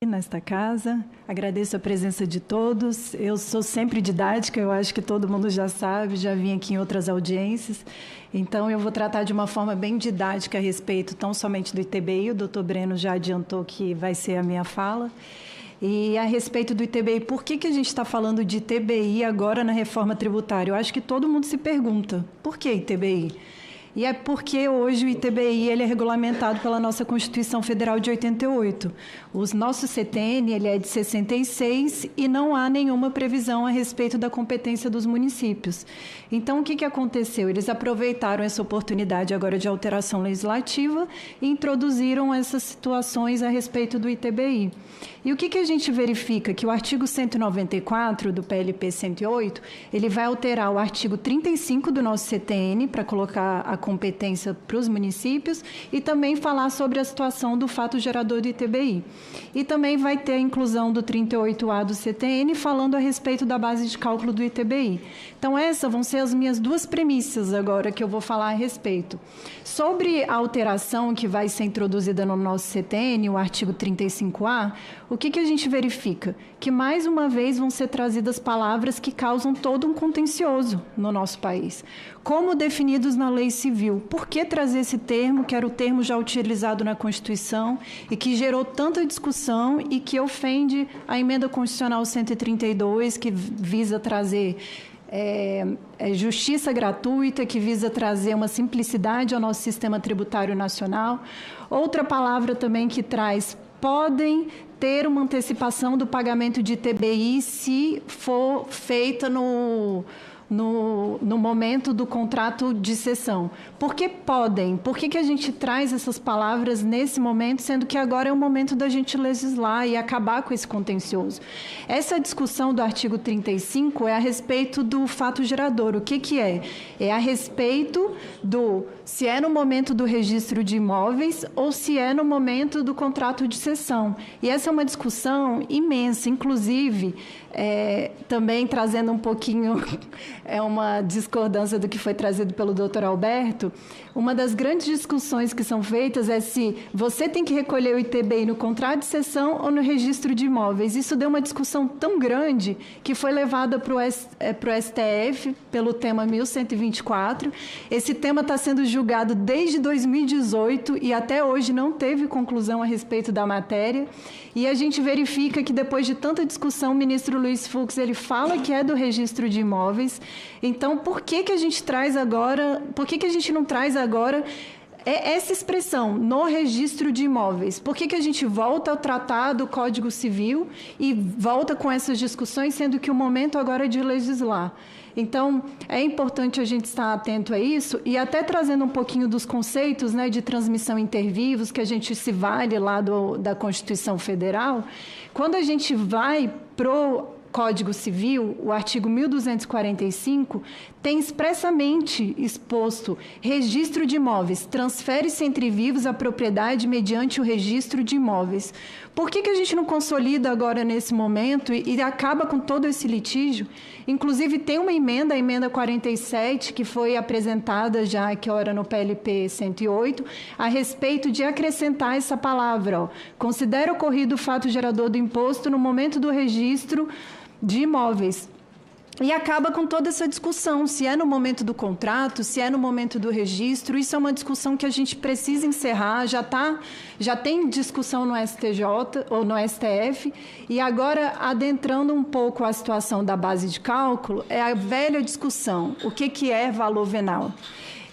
nesta casa. Agradeço a presença de todos. Eu sou sempre didática, eu acho que todo mundo já sabe, já vim aqui em outras audiências. Então, eu vou tratar de uma forma bem didática a respeito tão somente do ITBI. O doutor Breno já adiantou que vai ser a minha fala. E a respeito do ITBI, por que a gente está falando de ITBI agora na reforma tributária? Eu acho que todo mundo se pergunta, por que ITBI? E é porque hoje o ITBI ele é regulamentado pela nossa Constituição Federal de 88. O nosso CTN ele é de 66 e não há nenhuma previsão a respeito da competência dos municípios. Então, o que aconteceu? Eles aproveitaram essa oportunidade agora de alteração legislativa e introduziram essas situações a respeito do ITBI. E o que a gente verifica? Que o artigo 194 do PLP 108, ele vai alterar o artigo 35 do nosso CTN para colocar a competência para os municípios e também falar sobre a situação do fato gerador do ITBI. E também vai ter a inclusão do 38A do CTN falando a respeito da base de cálculo do ITBI. Então, essas vão ser as minhas duas premissas agora que eu vou falar a respeito. Sobre a alteração que vai ser introduzida no nosso CTN, o artigo 35A, o que a gente verifica? Que, mais uma vez, vão ser trazidas palavras que causam todo um contencioso no nosso país. Como definidos na lei civil. Por que trazer esse termo, que era o termo já utilizado na Constituição e que gerou tanta discussão e que ofende a emenda constitucional 132, que visa trazer justiça gratuita, que visa trazer uma simplicidade ao nosso sistema tributário nacional. Outra palavra também que traz: podem ter uma antecipação do pagamento de ITBI se for feita no momento do contrato de cessão. Por que podem? Por que a gente traz essas palavras nesse momento, sendo que agora é o momento da gente legislar e acabar com esse contencioso? Essa discussão do artigo 35 é a respeito do fato gerador. O que é? É a respeito do se é no momento do registro de imóveis ou se é no momento do contrato de cessão. E essa é uma discussão imensa, inclusive, também trazendo um pouquinho, uma discordância do que foi trazido pelo doutor Alberto. Uma das grandes discussões que são feitas é se você tem que recolher o ITBI no contrato de cessão ou no registro de imóveis. Isso deu uma discussão tão grande que foi levada para o STF pelo tema 1124. Esse tema está sendo julgado desde 2018 e até hoje não teve conclusão a respeito da matéria. E a gente verifica que, depois de tanta discussão, o ministro Luiz Fux ele fala que é do registro de imóveis. Então, por que a gente traz agora, por que a gente não traz agora essa expressão, no registro de imóveis? Por que a gente volta ao tratar do Código Civil e volta com essas discussões, sendo que o momento agora é de legislar? Então, é importante a gente estar atento a isso e até trazendo um pouquinho dos conceitos, né, de transmissão intervivos, que a gente se vale lá da Constituição Federal. Quando a gente vai para o Código Civil, o artigo 1245, tem expressamente exposto: registro de imóveis, transfere-se entre vivos a propriedade mediante o registro de imóveis. Por que a gente não consolida agora nesse momento e acaba com todo esse litígio? Inclusive, tem uma emenda, a emenda 47, que foi apresentada já que ora no PLP 108, a respeito de acrescentar essa palavra: considera ocorrido o fato gerador do imposto no momento do registro de imóveis. E acaba com toda essa discussão, se é no momento do contrato, se é no momento do registro. Isso é uma discussão que a gente precisa encerrar, já tem discussão no STJ ou no STF, e agora, adentrando um pouco a situação da base de cálculo, é a velha discussão: o que é valor venal?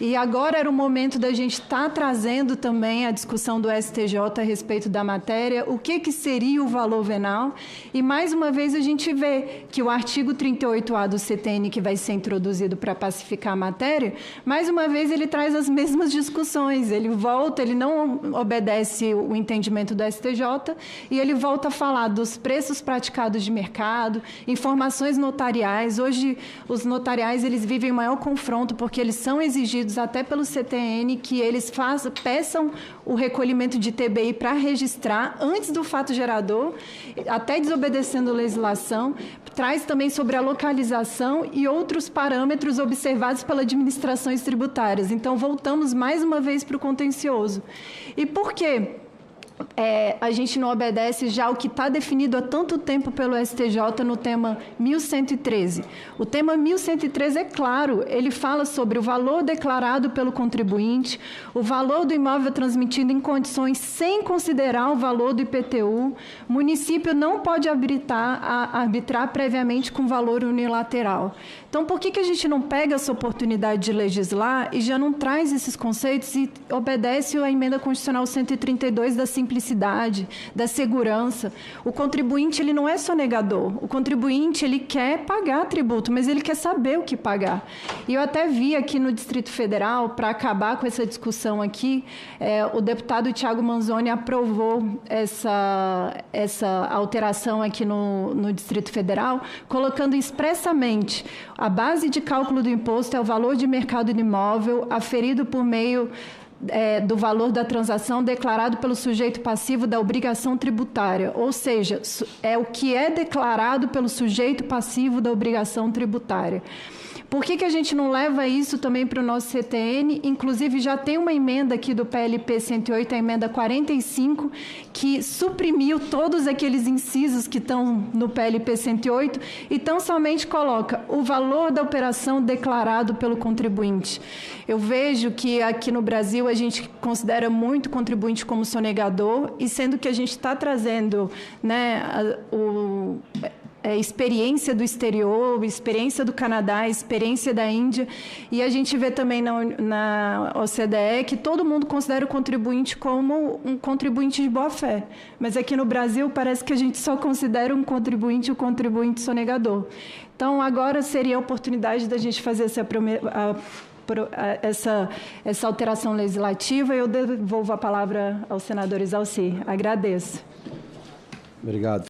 E agora era o momento da gente estar trazendo também a discussão do STJ a respeito da matéria, o que seria o valor venal. E, mais uma vez, a gente vê que o artigo 38A do CTN, que vai ser introduzido para pacificar a matéria, mais uma vez ele traz as mesmas discussões. Ele volta, ele não obedece o entendimento do STJ, e ele volta a falar dos preços praticados de mercado, informações notariais. Hoje, os notariais eles vivem maior confronto, porque eles são exigidos até pelo CTN que eles peçam o recolhimento de ITBI para registrar antes do fato gerador, até desobedecendo a legislação. Traz também sobre a localização e outros parâmetros observados pelas administrações tributárias. Então, voltamos mais uma vez para o contencioso. E por quê? a gente não obedece já o que está definido há tanto tempo pelo STJ no tema 1113. O tema 1113 é claro, ele fala sobre o valor declarado pelo contribuinte, o valor do imóvel transmitido em condições sem considerar o valor do IPTU. O município não pode arbitrar previamente com valor unilateral. Então, por que a gente não pega essa oportunidade de legislar e já não traz esses conceitos e obedece à emenda constitucional 132 da simplicidade, da segurança? O contribuinte, ele não é sonegador. O contribuinte, ele quer pagar tributo, mas ele quer saber o que pagar. E eu até vi aqui no Distrito Federal, para acabar com essa discussão aqui, o deputado Thiago Manzoni aprovou essa alteração aqui no Distrito Federal, colocando expressamente: a base de cálculo do imposto é o valor de mercado do imóvel aferido por meio do valor da transação declarado pelo sujeito passivo da obrigação tributária, ou seja, é o que é declarado pelo sujeito passivo da obrigação tributária. Por que a gente não leva isso também para o nosso CTN? Inclusive, já tem uma emenda aqui do PLP 108, a emenda 45, que suprimiu todos aqueles incisos que estão no PLP 108 e tão somente coloca o valor da operação declarado pelo contribuinte. Eu vejo que aqui no Brasil a gente considera muito o contribuinte como sonegador, e sendo que a gente está trazendo, né, experiência do exterior, experiência do Canadá, experiência da Índia, e a gente vê também na OCDE que todo mundo considera o contribuinte como um contribuinte de boa-fé, mas aqui no Brasil parece que a gente só considera o contribuinte sonegador. Então, agora seria a oportunidade da gente fazer essa alteração legislativa, e eu devolvo a palavra ao senador Exalci. Agradeço. Obrigado.